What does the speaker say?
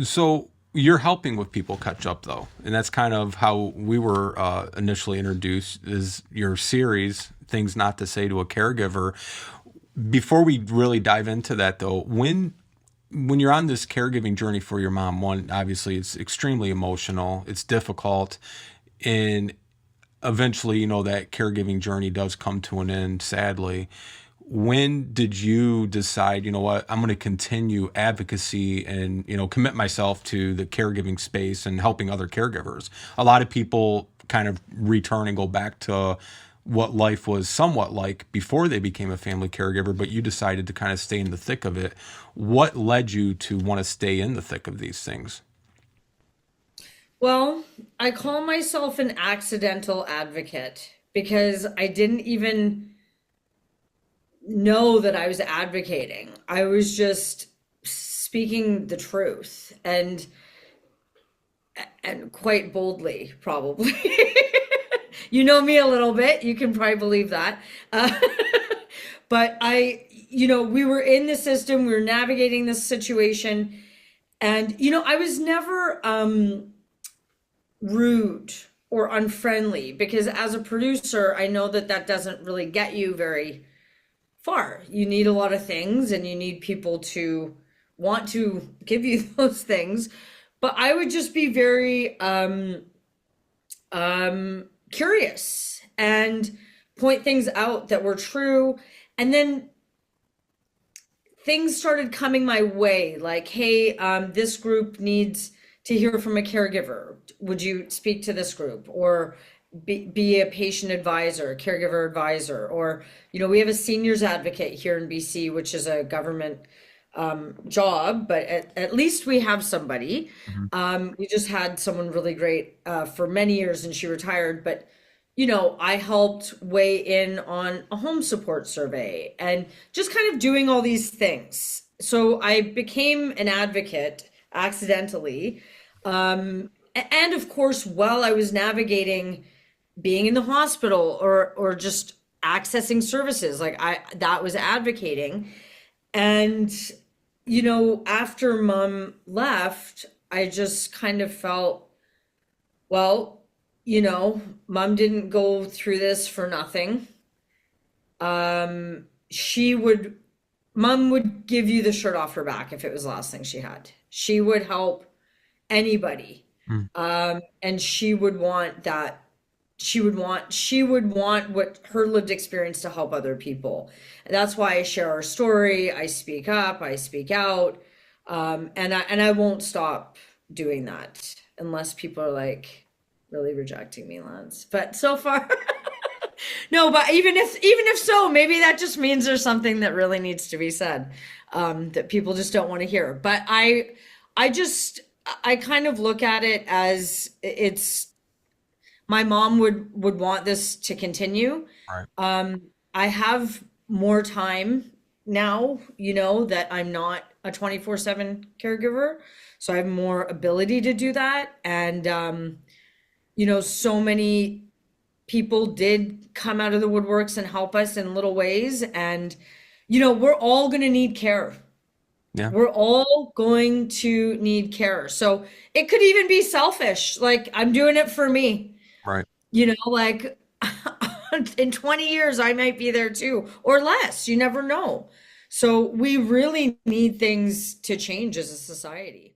So you're helping with people catch up though, and that's kind of how we were initially introduced. Is your series "Things Not to Say to a Caregiver"? Before we really dive into that, though, when you're on this caregiving journey for your mom, one, obviously it's extremely emotional, it's difficult, and eventually, that caregiving journey does come to an end, sadly. When did you decide, what, I'm going to continue advocacy and, commit myself to the caregiving space and helping other caregivers? A lot of people kind of return and go back to what life was somewhat like before they became a family caregiver, but you decided to kind of stay in the thick of it. What led you to want to stay in the thick of these things? Well, I call myself an accidental advocate because I didn't even know that I was advocating. I was just speaking the truth and quite boldly, probably. You know me a little bit. You can probably believe that. Uh, but we were in the system, we were navigating this situation, and I was never rude or unfriendly because as a producer, I know that that doesn't really get you very far. You need a lot of things and you need people to want to give you those things. But I would just be very curious and point things out that were true. And then things started coming my way like, hey, this group needs to hear from a caregiver. Would you speak to this group? Or be a patient advisor, caregiver advisor, or we have a seniors advocate here in BC, which is a government job, but at least we have somebody. Mhm. We just had someone really great for many years, and she retired. But I helped weigh in on a home support survey and just kind of doing all these things. So I became an advocate accidentally. And of course, while I was navigating being in the hospital or just accessing services like I that was advocating. And after mom left, I just kind of felt, well, mom didn't go through this for nothing. She would Mom would give you the shirt off her back if it was the last thing she had. She would help anybody. Mm. And she would want what her lived experience to help other people. And that's why I share our story. I speak up, I speak out. And I won't stop doing that unless people are like really rejecting me, Lance. But so far, no, but even if so, maybe that just means there's something that really needs to be said, that people just don't want to hear. But I kind of look at it as it's my mom would want this to continue. Right. I have more time now, that I'm not a 24/7 caregiver, so I have more ability to do that. And so many people did come out of the woodworks and help us in little ways. And we're all going to need care. Yeah. We're all going to need care. So it could even be selfish. Like I'm doing it for me. Right. Like in 20 years, I might be there too, or less. You never know. So we really need things to change as a society.